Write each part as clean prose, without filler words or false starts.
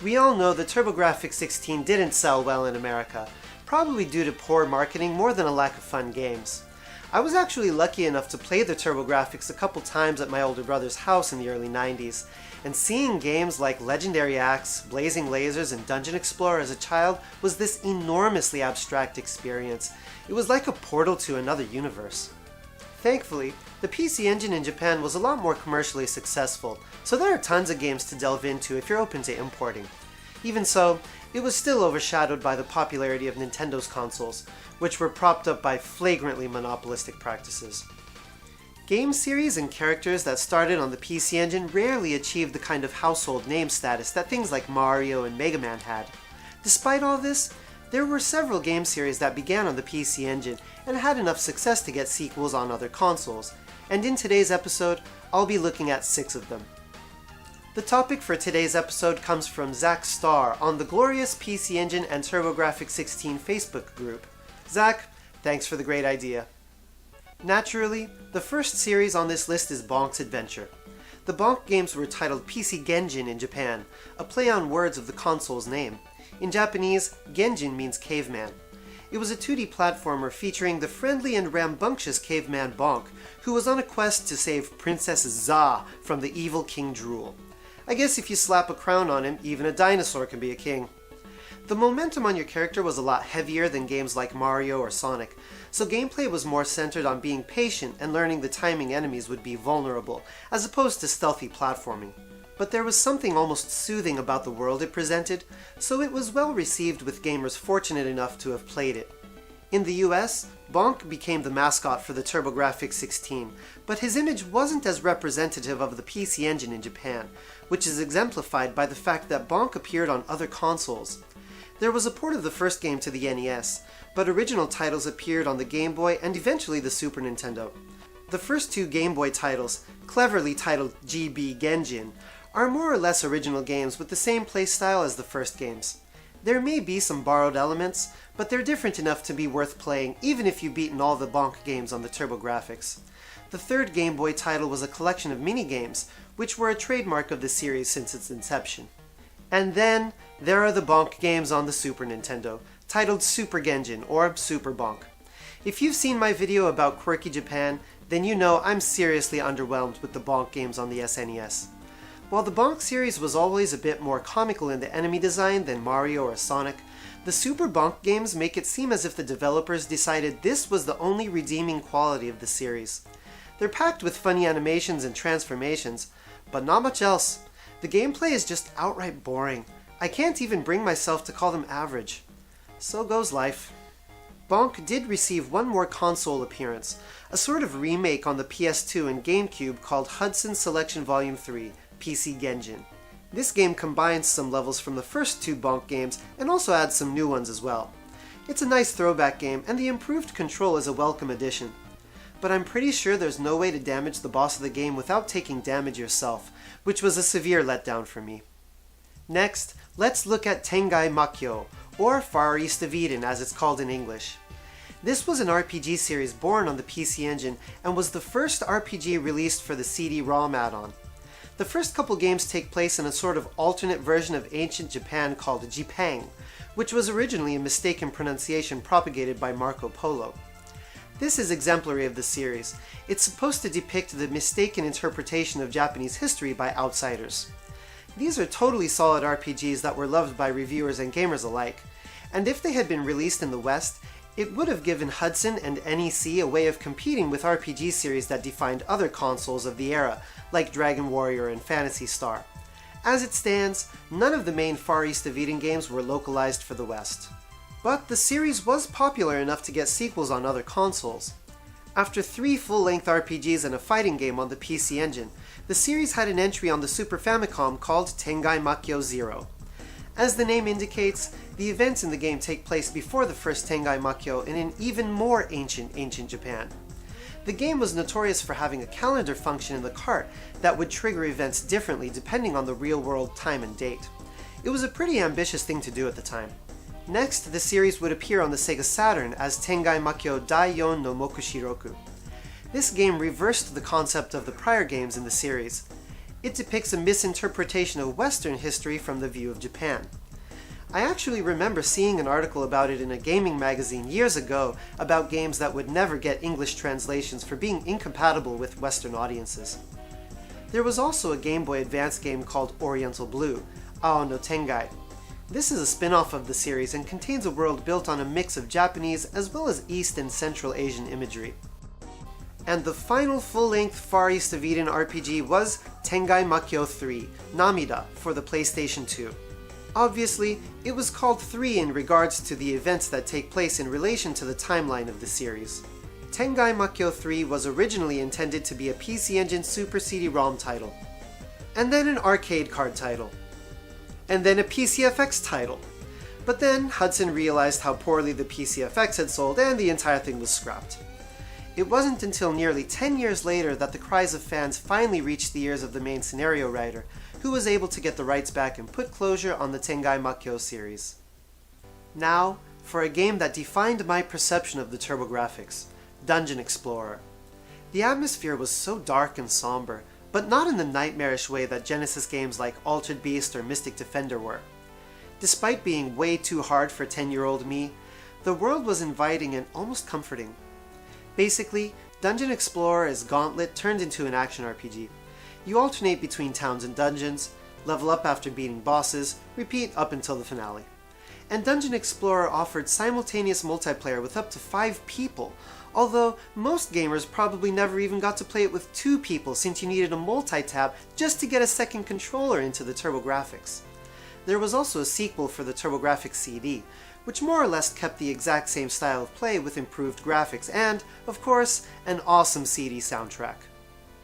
We all know the TurboGrafx-16 didn't sell well in America, probably due to poor marketing more than a lack of fun games. I was actually lucky enough to play the TurboGrafx a couple times at my older brother's house in the early 90s, and seeing games like Legendary Axe, Blazing Lasers, and Dungeon Explorer as a child was this enormously abstract experience. It was like a portal to another universe. Thankfully, the PC Engine in Japan was a lot more commercially successful, so there are tons of games to delve into if you're open to importing. Even so, it was still overshadowed by the popularity of Nintendo's consoles, which were propped up by flagrantly monopolistic practices. Game series and characters that started on the PC Engine rarely achieved the kind of household name status that things like Mario and Mega Man had. Despite all this, there were several game series that began on the PC Engine and had enough success to get sequels on other consoles, and in today's episode, I'll be looking at 6 of them. The topic for today's episode comes from Zach Starr on the glorious PC Engine and TurboGrafx-16 Facebook group. Zach, thanks for the great idea. Naturally, the first series on this list is Bonk Adventure. The Bonk games were titled PC Genjin in Japan, a play on words of the console's name. In Japanese, Genjin means caveman. It was a 2D platformer featuring the friendly and rambunctious caveman Bonk, who was on a quest to save Princess Za from the evil King Drool. I guess if you slap a crown on him, even a dinosaur can be a king. The momentum on your character was a lot heavier than games like Mario or Sonic, so gameplay was more centered on being patient and learning the timing enemies would be vulnerable, as opposed to stealthy platforming. But there was something almost soothing about the world it presented, so it was well received with gamers fortunate enough to have played it. In the US, Bonk became the mascot for the TurboGrafx-16, but his image wasn't as representative of the PC Engine in Japan, which is exemplified by the fact that Bonk appeared on other consoles. There was a port of the first game to the NES, but original titles appeared on the Game Boy and eventually the Super Nintendo. The first 2 Game Boy titles, cleverly titled GB Genjin, are more or less original games with the same playstyle as the first games. There may be some borrowed elements, but they're different enough to be worth playing even if you've beaten all the Bonk games on the TurboGrafx. The third Game Boy title was a collection of mini-games, which were a trademark of the series since its inception. And then, there are the Bonk games on the Super Nintendo, titled Super Genjin or Super Bonk. If you've seen my video about quirky Japan, then you know I'm seriously underwhelmed with the Bonk games on the SNES. While the Bonk series was always a bit more comical in the enemy design than Mario or Sonic, the Super Bonk games make it seem as if the developers decided this was the only redeeming quality of the series. They're packed with funny animations and transformations, but not much else. The gameplay is just outright boring. I can't even bring myself to call them average. So goes life. Bonk did receive one more console appearance, a sort of remake on the PS2 and GameCube called Hudson Selection Volume 3, PC Genjin. This game combines some levels from the first 2 Bonk games and also adds some new ones as well. It's a nice throwback game and the improved control is a welcome addition. But I'm pretty sure there's no way to damage the boss of the game without taking damage yourself, which was a severe letdown for me. Next, let's look at Tengai Makyo, or Far East of Eden as it's called in English. This was an RPG series born on the PC Engine and was the first RPG released for the CD-ROM add-on. The first couple games take place in a sort of alternate version of ancient Japan called Jipang, which was originally a mistaken pronunciation propagated by Marco Polo. This is exemplary of the series. It's supposed to depict the mistaken interpretation of Japanese history by outsiders. These are totally solid RPGs that were loved by reviewers and gamers alike, and if they had been released in the West, it would have given Hudson and NEC a way of competing with RPG series that defined other consoles of the era, like Dragon Warrior and Phantasy Star. As it stands, none of the main Far East of Eden games were localized for the West. But the series was popular enough to get sequels on other consoles. After 3 full-length RPGs and a fighting game on the PC Engine, the series had an entry on the Super Famicom called Tengai Makyo Zero. As the name indicates, the events in the game take place before the first Tengai Makyo in an even more ancient Japan. The game was notorious for having a calendar function in the cart that would trigger events differently depending on the real-world time and date. It was a pretty ambitious thing to do at the time. Next, the series would appear on the Sega Saturn as Tengai Makyo Daiyon no Mokushiroku. This game reversed the concept of the prior games in the series. It depicts a misinterpretation of Western history from the view of Japan. I actually remember seeing an article about it in a gaming magazine years ago about games that would never get English translations for being incompatible with Western audiences. There was also a Game Boy Advance game called Oriental Blue, Ao no Tengai. This is a spin-off of the series and contains a world built on a mix of Japanese as well as East and Central Asian imagery. And the final full-length Far East of Eden RPG was Tengai Makyo 3, Namida, for the PlayStation 2. Obviously, it was called 3 in regards to the events that take place in relation to the timeline of the series. Tengai Makyo 3 was originally intended to be a PC Engine Super CD-ROM title, and then an arcade card title, and then a PCFX title. But then Hudson realized how poorly the PCFX had sold and the entire thing was scrapped. It wasn't until nearly 10 years later that the cries of fans finally reached the ears of the main scenario writer, who was able to get the rights back and put closure on the Tengai Makyo series. Now, for a game that defined my perception of the TurboGrafx, Dungeon Explorer. The atmosphere was so dark and somber, but not in the nightmarish way that Genesis games like Altered Beast or Mystic Defender were. Despite being way too hard for 10-year-old me, the world was inviting and almost comforting. Basically, Dungeon Explorer is Gauntlet turned into an action RPG. You alternate between towns and dungeons, level up after beating bosses, repeat up until the finale. And Dungeon Explorer offered simultaneous multiplayer with up to 5 people, although most gamers probably never even got to play it with 2 people since you needed a multi-tab just to get a second controller into the TurboGrafx. There was also a sequel for the TurboGrafx CD, which more or less kept the exact same style of play with improved graphics and, of course, an awesome CD soundtrack.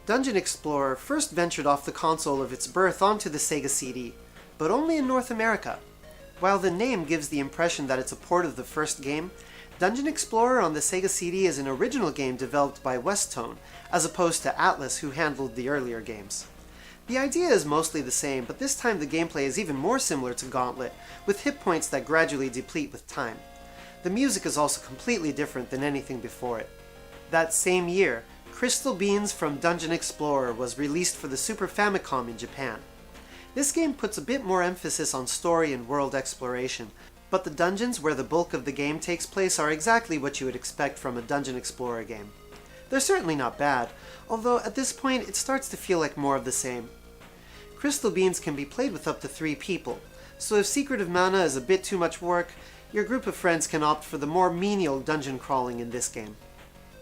Dungeon Explorer first ventured off the console of its birth onto the Sega CD, but only in North America. While the name gives the impression that it's a port of the first game, Dungeon Explorer on the Sega CD is an original game developed by Westone, as opposed to Atlas, who handled the earlier games. The idea is mostly the same, but this time the gameplay is even more similar to Gauntlet, with hit points that gradually deplete with time. The music is also completely different than anything before it. That same year, Crystal Beans from Dungeon Explorer was released for the Super Famicom in Japan. This game puts a bit more emphasis on story and world exploration, but the dungeons where the bulk of the game takes place are exactly what you would expect from a Dungeon Explorer game. They're certainly not bad, although at this point it starts to feel like more of the same. Crystal Beans can be played with up to 3 people, so if Secret of Mana is a bit too much work, your group of friends can opt for the more menial dungeon crawling in this game.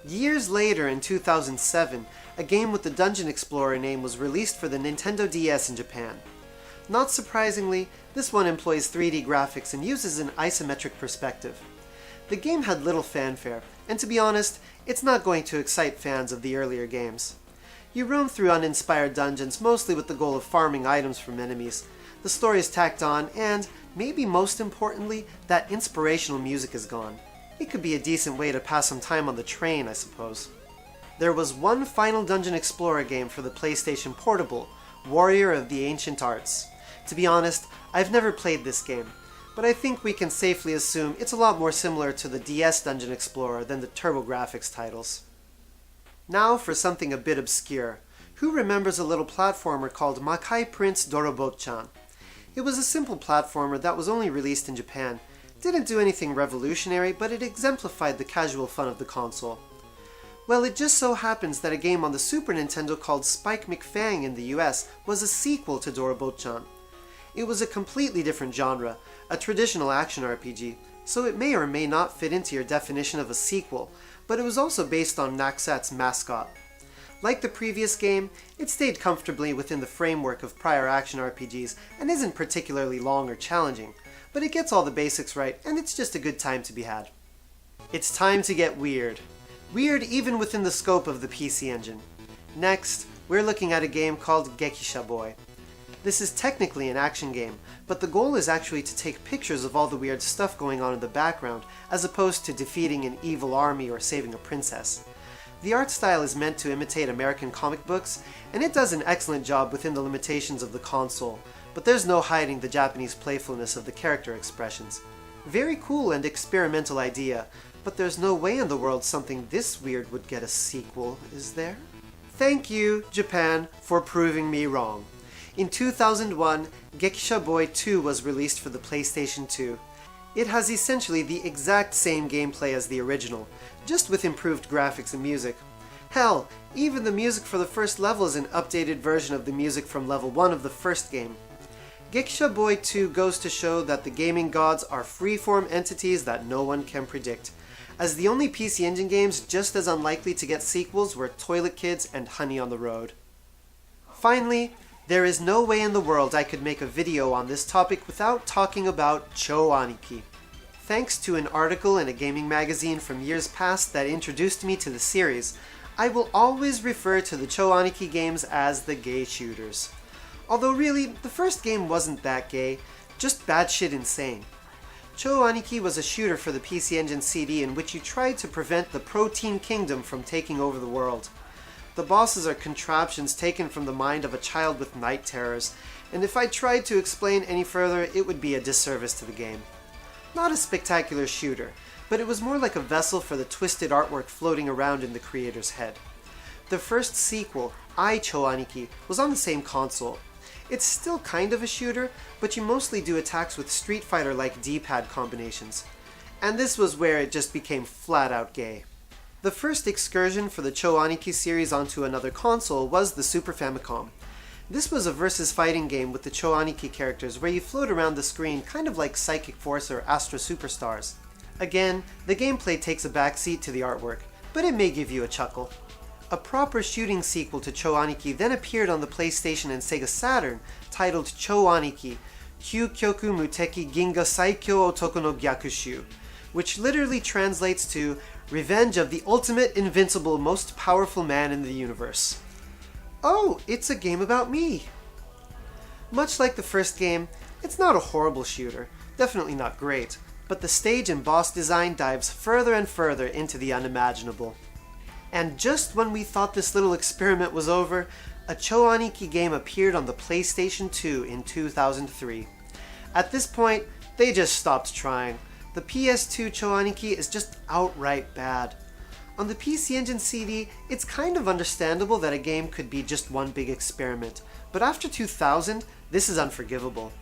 Years later, in 2007, a game with the Dungeon Explorer name was released for the Nintendo DS in Japan. Not surprisingly, this one employs 3D graphics and uses an isometric perspective. The game had little fanfare, and to be honest, it's not going to excite fans of the earlier games. You roam through uninspired dungeons mostly with the goal of farming items from enemies. The story is tacked on, and, maybe most importantly, that inspirational music is gone. It could be a decent way to pass some time on the train, I suppose. There was one final Dungeon Explorer game for the PlayStation Portable, Warrior of the Ancient Arts. To be honest, I've never played this game, but I think we can safely assume it's a lot more similar to the DS Dungeon Explorer than the TurboGrafx titles. Now for something a bit obscure. Who remembers a little platformer called Makai Prince Dorobot-chan? It was a simple platformer that was only released in Japan. It didn't do anything revolutionary, but it exemplified the casual fun of the console. Well, it just so happens that a game on the Super Nintendo called Spike McFang in the US was a sequel to Dorobot-chan. It was a completely different genre, a traditional action RPG, so it may or may not fit into your definition of a sequel, but it was also based on Naxat's mascot. Like the previous game, it stayed comfortably within the framework of prior action RPGs and isn't particularly long or challenging, but it gets all the basics right and it's just a good time to be had. It's time to get weird. Weird even within the scope of the PC Engine. Next, we're looking at a game called Gekisha Boy. This is technically an action game, but the goal is actually to take pictures of all the weird stuff going on in the background, as opposed to defeating an evil army or saving a princess. The art style is meant to imitate American comic books, and it does an excellent job within the limitations of the console, but there's no hiding the Japanese playfulness of the character expressions. Very cool and experimental idea, but there's no way in the world something this weird would get a sequel, is there? Thank you, Japan, for proving me wrong. In 2001, Gekisha Boy 2 was released for the PlayStation 2. It has essentially the exact same gameplay as the original, just with improved graphics and music. Hell, even the music for the first level is an updated version of the music from level 1 of the first game. Gekisha Boy 2 goes to show that the gaming gods are freeform entities that no one can predict, as the only PC Engine games just as unlikely to get sequels were Toilet Kids and Honey on the Road. Finally, there is no way in the world I could make a video on this topic without talking about Cho Aniki. Thanks to an article in a gaming magazine from years past that introduced me to the series, I will always refer to the Cho Aniki games as the gay shooters. Although really, the first game wasn't that gay, just bad shit insane. Cho Aniki was a shooter for the PC Engine CD in which you tried to prevent the Protein Kingdom from taking over the world. The bosses are contraptions taken from the mind of a child with night terrors, and if I tried to explain any further, it would be a disservice to the game. Not a spectacular shooter, but it was more like a vessel for the twisted artwork floating around in the creator's head. The first sequel, Cho Aniki, was on the same console. It's still kind of a shooter, but you mostly do attacks with Street Fighter-like D-pad combinations. And this was where it just became flat out gay. The first excursion for the Cho Aniki series onto another console was the Super Famicom. This was a versus fighting game with the Cho Aniki characters where you float around the screen kind of like Psychic Force or Astro Superstars. Again, the gameplay takes a backseat to the artwork, but it may give you a chuckle. A proper shooting sequel to Cho Aniki then appeared on the PlayStation and Sega Saturn, titled Cho Aniki, Kyukyoku Muteki Ginga Saikyo Otoko no Gyakushu, which literally translates to Revenge of the Ultimate Invincible Most Powerful Man in the Universe. Oh, it's a game about me! Much like the first game, it's not a horrible shooter, definitely not great, but the stage and boss design dives further and further into the unimaginable. And just when we thought this little experiment was over, a Cho Aniki game appeared on the PlayStation 2 in 2003. At this point, they just stopped trying. The PS2 Cho Aniki is just outright bad. On the PC Engine CD, it's kind of understandable that a game could be just one big experiment, but after 2000, this is unforgivable.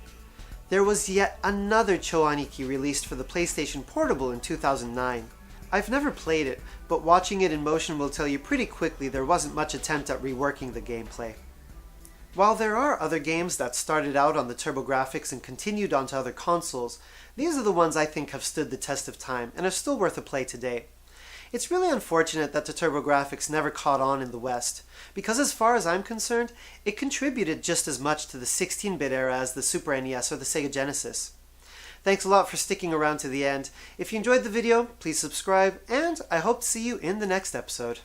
There was yet another Cho Aniki released for the PlayStation Portable in 2009. I've never played it, but watching it in motion will tell you pretty quickly there wasn't much attempt at reworking the gameplay. While there are other games that started out on the TurboGrafx and continued onto other consoles, these are the ones I think have stood the test of time and are still worth a play today. It's really unfortunate that the TurboGrafx never caught on in the West, because as far as I'm concerned, it contributed just as much to the 16-bit era as the Super NES or the Sega Genesis. Thanks a lot for sticking around to the end. If you enjoyed the video, please subscribe, and I hope to see you in the next episode.